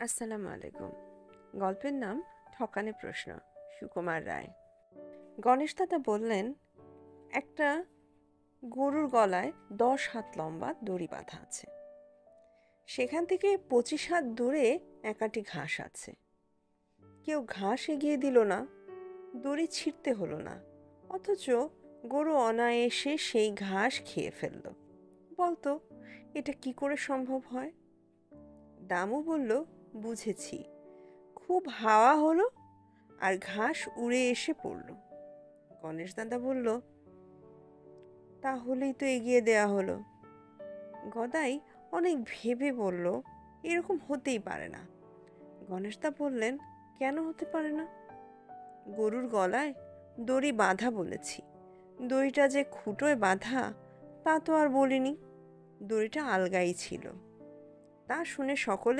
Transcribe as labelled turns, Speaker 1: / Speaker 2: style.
Speaker 1: আসসালামু আলাইকুম। গল্পের নাম ঠকানে প্রশ্ন, সুকুমার রায়। গণেশ দাদা বললেন, একটা গরুর গলায় 10 হাত লম্বা দড়ি বাঁধা আছে। সেখান থেকে 25 হাত দূরে একাটি ঘাস আছে। কেউ ঘাস এগিয়ে দিল না, দড়ি ছিঁড়তে হলো না, অথচ গরু অনায়াসে সেই ঘাস খেয়ে ফেলল। বলতো, এটা কি করে সম্ভব হয়? দামু বলল, বুঝেছি। খুব হাওয়া হলো আর ঘাস উড়ে এসে পড়ল। গণেশ দাদা বলল, তাহলেই তো এগিয়ে দেয়া হলো। গদাই অনেক ভেবে বলল, এরকম হতেই পারে না। গণেশদা বললেন, কেন হতে পারে না? গরুর গলায় দড়ি বাঁধা বলেছি, দড়িটা যে খুঁটোয় বাঁধা তা তো আর বলিনি। দড়িটা আলগাই ছিল। তা শুনে সকলে